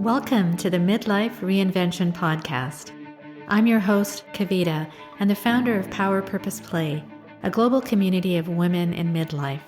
Welcome to the Midlife Reinvention Podcast. I'm your host, Kavita, and the founder of Power Purpose Play, a global community of women in midlife.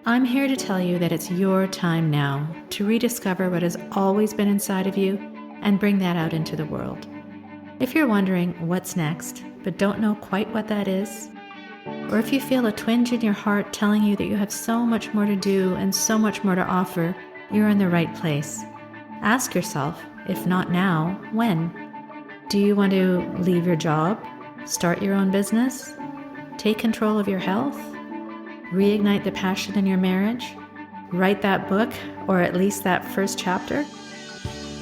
I'm here to tell you that it's your time now to rediscover what has always been inside of you and bring that out into the world. If you're wondering what's next, but don't know quite what that is, or if you feel a twinge in your heart telling you that you have so much more to do and so much more to offer, you're in the right place. Ask yourself, if not now, when? Do you want to leave your job, start your own business, take control of your health, reignite the passion in your marriage, write that book, or at least that first chapter?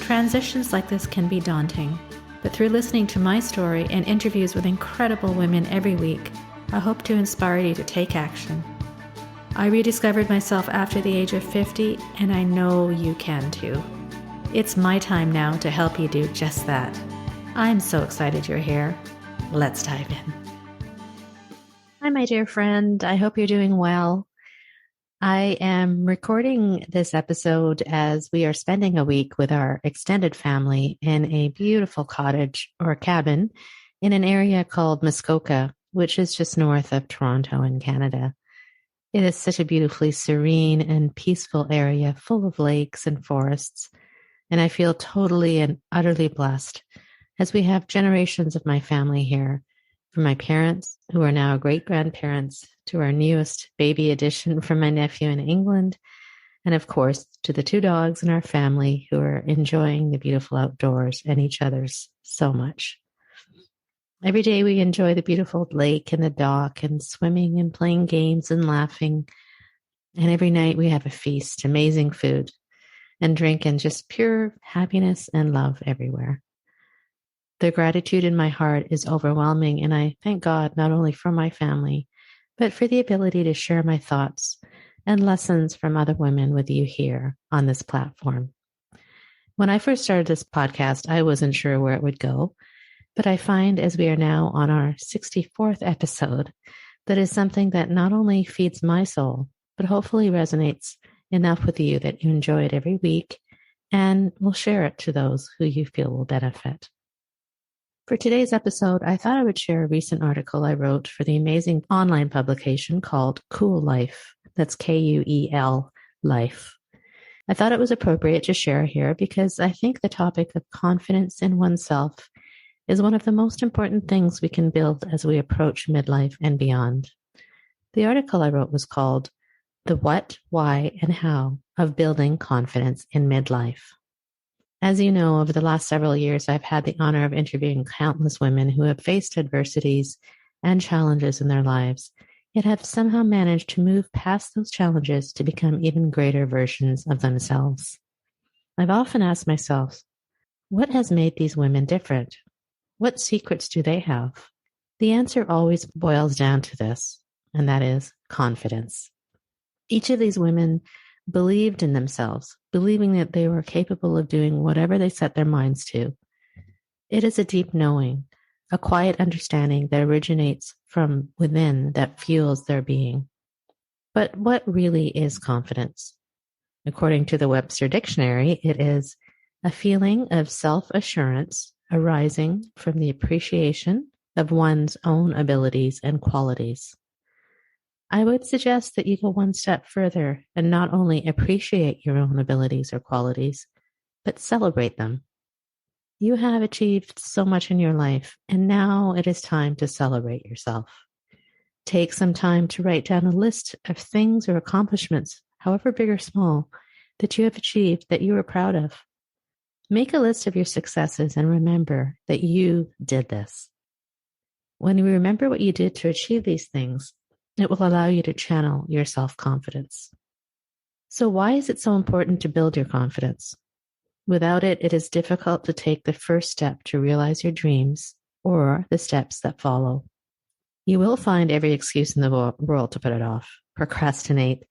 Transitions like this can be daunting, but through listening to my story and interviews with incredible women every week, I hope to inspire you to take action. I rediscovered myself after the age of 50, and I know you can too. It's my time now to help you do just that. I'm so excited you're here. Let's dive in. Hi, my dear friend. I hope you're doing well. I am recording this episode as we are spending a week with our extended family in a beautiful cottage or cabin in an area called Muskoka, which is just north of Toronto in Canada. It is such a beautifully serene and peaceful area full of lakes and forests. And I feel totally and utterly blessed as we have generations of my family here, from my parents, who are now great-grandparents, to our newest baby addition from my nephew in England, and of course, to the 2 dogs in our family who are enjoying the beautiful outdoors and each other's so much. Every day we enjoy the beautiful lake and the dock and swimming and playing games and laughing. And every night we have a feast, amazing food and drink, and just pure happiness and love everywhere. The gratitude in my heart is overwhelming, and I thank God not only for my family, but for the ability to share my thoughts and lessons from other women with you here on this platform. When I first started this podcast, I wasn't sure where it would go, but I find as we are now on our 64th episode, that is something that not only feeds my soul, but hopefully resonates enough with you that you enjoy it every week and will share it to those who you feel will benefit. For today's episode, I thought I would share a recent article I wrote for the amazing online publication called Cool Life. That's Kuel Life. I thought it was appropriate to share here because I think the topic of confidence in oneself is one of the most important things we can build as we approach midlife and beyond. The article I wrote was called The What, Why, and How of Building Confidence in Midlife. As you know, over the last several years, I've had the honor of interviewing countless women who have faced adversities and challenges in their lives, yet have somehow managed to move past those challenges to become even greater versions of themselves. I've often asked myself, what has made these women different? What secrets do they have? The answer always boils down to this, and that is confidence. Each of these women believed in themselves, believing that they were capable of doing whatever they set their minds to. It is a deep knowing, a quiet understanding that originates from within that fuels their being. But what really is confidence? According to the Webster Dictionary, it is a feeling of self-assurance arising from the appreciation of one's own abilities and qualities. I would suggest that you go one step further and not only appreciate your own abilities or qualities, but celebrate them. You have achieved so much in your life, and now it is time to celebrate yourself. Take some time to write down a list of things or accomplishments, however big or small, that you have achieved that you are proud of. Make a list of your successes and remember that you did this. When you remember what you did to achieve these things, it will allow you to channel your self-confidence. So why is it so important to build your confidence? Without it, it is difficult to take the first step to realize your dreams or the steps that follow. You will find every excuse in the world to put it off, procrastinate,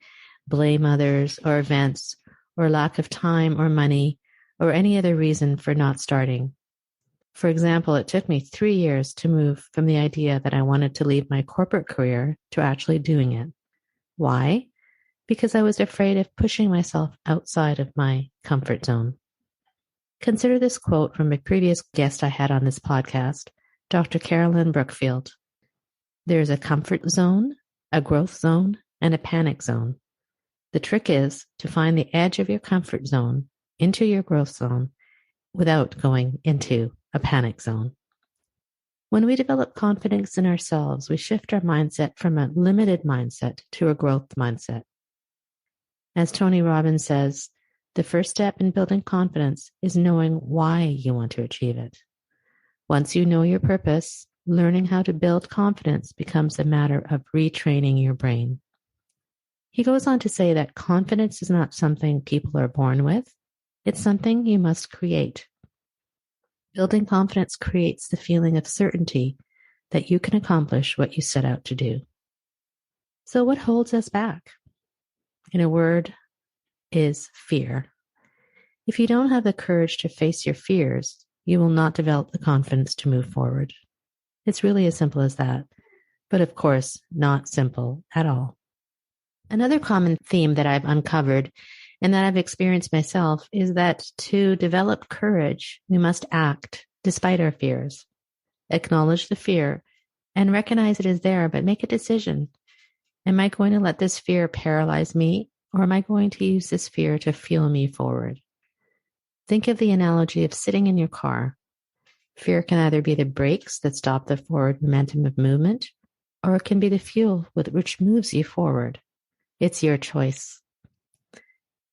blame others or events, or lack of time or money, or any other reason for not starting. For example, it took me 3 years to move from the idea that I wanted to leave my corporate career to actually doing it. Why? Because I was afraid of pushing myself outside of my comfort zone. Consider this quote from a previous guest I had on this podcast, Dr. Carolyn Brookfield. There's a comfort zone, a growth zone, and a panic zone. The trick is to find the edge of your comfort zone into your growth zone without going into a panic zone. When we develop confidence in ourselves, we shift our mindset from a limited mindset to a growth mindset. As Tony Robbins says, the first step in building confidence is knowing why you want to achieve it. Once you know your purpose, learning how to build confidence becomes a matter of retraining your brain. He goes on to say that confidence is not something people are born with. It's something you must create. Building confidence creates the feeling of certainty that you can accomplish what you set out to do. So what holds us back? In a word, is fear. If you don't have the courage to face your fears, you will not develop the confidence to move forward. It's really as simple as that, but of course, not simple at all. Another common theme that I've uncovered and that I've experienced myself is that to develop courage, we must act despite our fears. Acknowledge the fear and recognize it is there, but make a decision. Am I going to let this fear paralyze me, or am I going to use this fear to fuel me forward? Think of the analogy of sitting in your car. Fear can either be the brakes that stop the forward momentum of movement, or it can be the fuel with which moves you forward. It's your choice.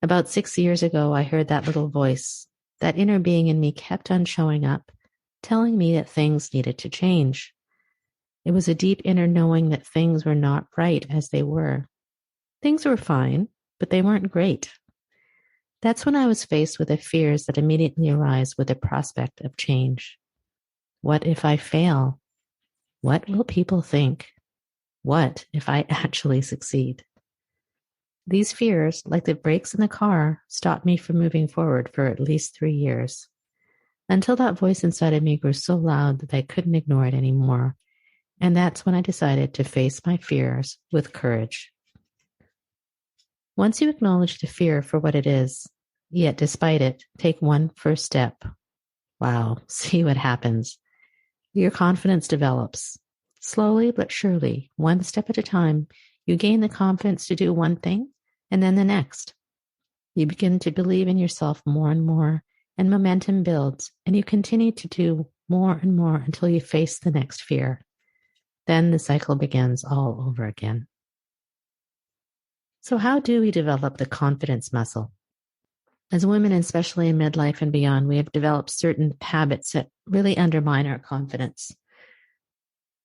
About 6 years ago, I heard that little voice. That inner being in me kept on showing up, telling me that things needed to change. It was a deep inner knowing that things were not right as they were. Things were fine, but they weren't great. That's when I was faced with the fears that immediately arise with the prospect of change. What if I fail? What will people think? What if I actually succeed? These fears, like the brakes in the car, stopped me from moving forward for at least 3 years, until that voice inside of me grew so loud that I couldn't ignore it anymore. And that's when I decided to face my fears with courage. Once you acknowledge the fear for what it is, yet despite it, take one first step. Wow, see what happens. Your confidence develops. Slowly but surely, one step at a time, you gain the confidence to do one thing and then the next. You begin to believe in yourself more and more, and momentum builds, and you continue to do more and more until you face the next fear. Then the cycle begins all over again. So how do we develop the confidence muscle? As women, especially in midlife and beyond, we have developed certain habits that really undermine our confidence.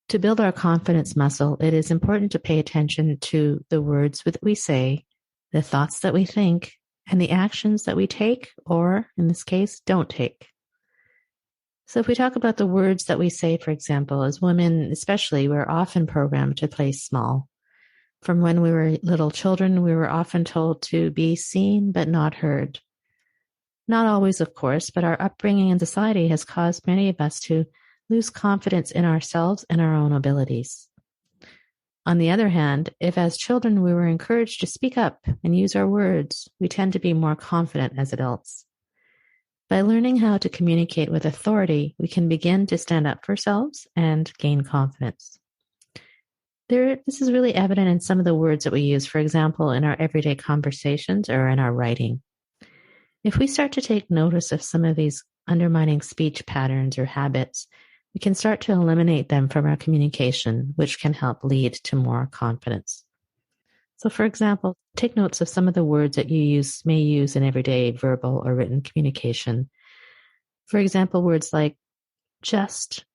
To build our confidence muscle, it is important to pay attention to the words that we say, the thoughts that we think, and the actions that we take, or in this case, don't take. So if we talk about the words that we say, for example, as women especially, we're often programmed to play small. From when we were little children, we were often told to be seen but not heard. Not always, of course, but our upbringing in society has caused many of us to lose confidence in ourselves and our own abilities. On the other hand, if as children we were encouraged to speak up and use our words, we tend to be more confident as adults. By learning how to communicate with authority, we can begin to stand up for ourselves and gain confidence. This is really evident in some of the words that we use, for example, in our everyday conversations or in our writing. If we start to take notice of some of these undermining speech patterns or habits, we can start to eliminate them from our communication, which can help lead to more confidence. So, for example, take notes of some of the words that you may use in everyday verbal or written communication. For example, words like just,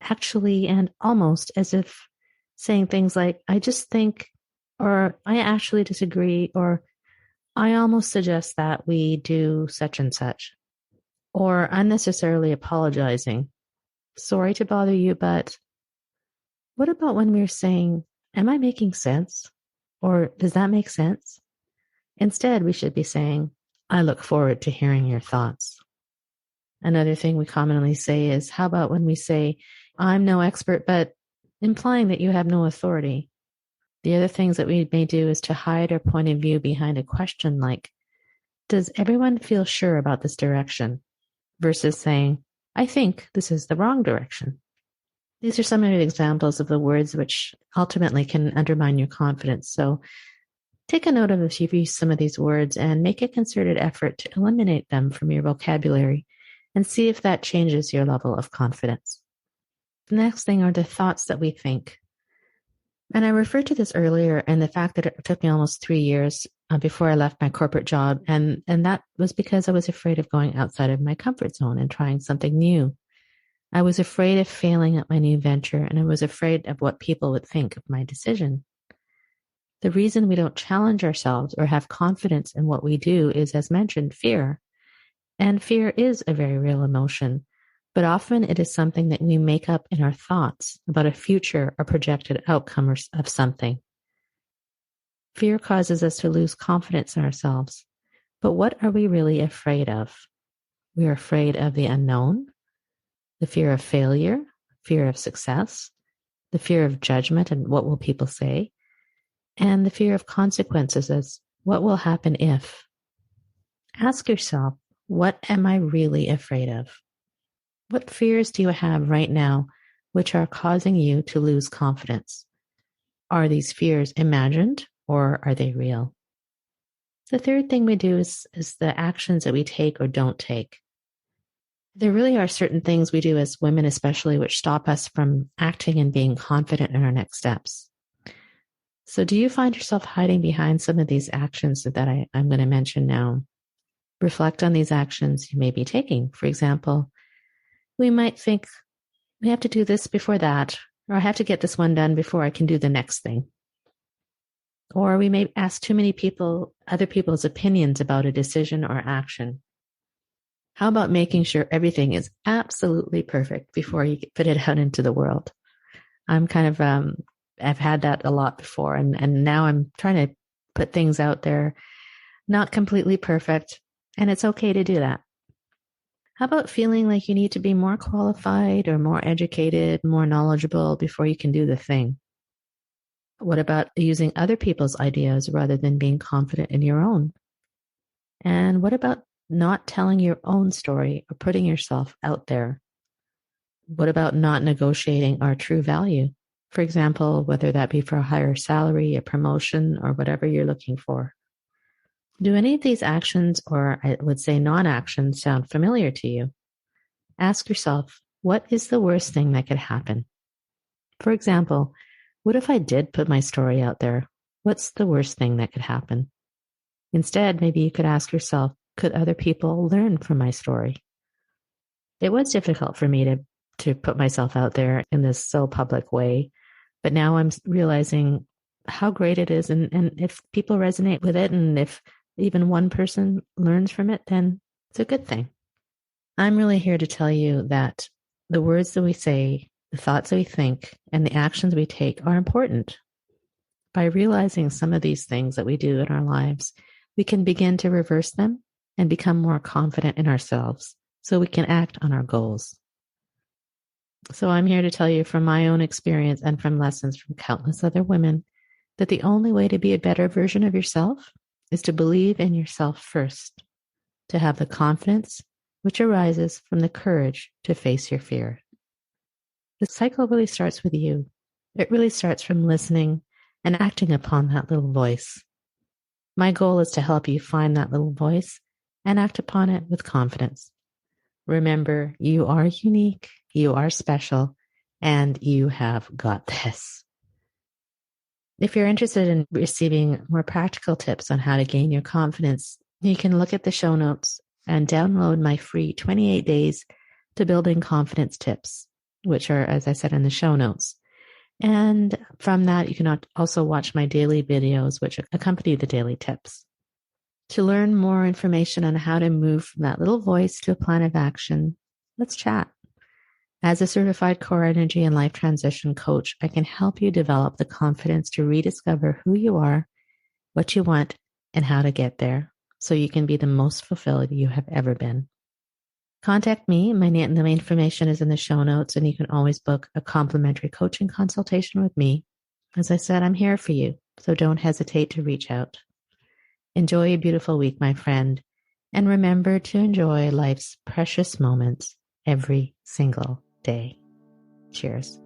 actually, and almost, as if saying things like, I just think, or I actually disagree, or I almost suggest that we do such and such, or unnecessarily apologizing. Sorry to bother you, but what about when we're saying, am I making sense? Or does that make sense? Instead, we should be saying, I look forward to hearing your thoughts. Another thing we commonly say is, how about when we say, I'm no expert, but implying that you have no authority. The other things that we may do is to hide our point of view behind a question like, does everyone feel sure about this direction? versus saying, I think this is the wrong direction. These are some of the examples of the words which ultimately can undermine your confidence. So take a note of if you've used some of these words and make a concerted effort to eliminate them from your vocabulary and see if that changes your level of confidence. The next thing are the thoughts that we think. And I referred to this earlier, and the fact that it took me almost 3 years before I left my corporate job. And that was because I was afraid of going outside of my comfort zone and trying something new. I was afraid of failing at my new venture, and I was afraid of what people would think of my decision. The reason we don't challenge ourselves or have confidence in what we do is, as mentioned, fear. And fear is a very real emotion, but often it is something that we make up in our thoughts about a future or projected outcome of something. Fear causes us to lose confidence in ourselves. But what are we really afraid of? We are afraid of the unknown, the fear of failure, fear of success, the fear of judgment and what will people say, and the fear of consequences as what will happen if. Ask yourself, what am I really afraid of? What fears do you have right now which are causing you to lose confidence? Are these fears imagined or are they real? The third thing we do is the actions that we take or don't take. There really are certain things we do as women, especially, which stop us from acting and being confident in our next steps. So do you find yourself hiding behind some of these actions that I'm going to mention now? Reflect on these actions you may be taking. For example, we might think, we have to do this before that, or I have to get this one done before I can do the next thing. Or we may ask too many people, other people's opinions about a decision or action. How about making sure everything is absolutely perfect before you put it out into the world? I'm kind of, I've had that a lot before, and now I'm trying to put things out there, not completely perfect, and it's okay to do that. How about feeling like you need to be more qualified or more educated, more knowledgeable before you can do the thing? What about using other people's ideas rather than being confident in your own? And what about not telling your own story or putting yourself out there? What about not negotiating our true value? For example, whether that be for a higher salary, a promotion, or whatever you're looking for. Do any of these actions, or I would say non-actions, sound familiar to you? Ask yourself, what is the worst thing that could happen? For example, what if I did put my story out there? What's the worst thing that could happen? Instead, maybe you could ask yourself, could other people learn from my story? It was difficult for me to put myself out there in this so public way, but now I'm realizing how great it is. And if people resonate with it, and if even one person learns from it, then it's a good thing. I'm really here to tell you that the words that we say, the thoughts that we think, and the actions we take are important. By realizing some of these things that we do in our lives, we can begin to reverse them and become more confident in ourselves so we can act on our goals. So I'm here to tell you from my own experience and from lessons from countless other women that the only way to be a better version of yourself is to believe in yourself first, to have the confidence which arises from the courage to face your fear. The cycle really starts with you. It really starts from listening and acting upon that little voice. My goal is to help you find that little voice and act upon it with confidence. Remember, you are unique, you are special, and you have got this. If you're interested in receiving more practical tips on how to gain your confidence, you can look at the show notes and download my free 28 days to building confidence tips, which are, as I said, in the show notes. And from that, you can also watch my daily videos, which accompany the daily tips. To learn more information on how to move from that little voice to a plan of action, let's chat. As a certified core energy and life transition coach, I can help you develop the confidence to rediscover who you are, what you want, and how to get there so you can be the most fulfilled you have ever been. Contact me. The information is in the show notes, and you can always book a complimentary coaching consultation with me. As I said, I'm here for you, so don't hesitate to reach out. Enjoy a beautiful week, my friend, and remember to enjoy life's precious moments every single day. Cheers.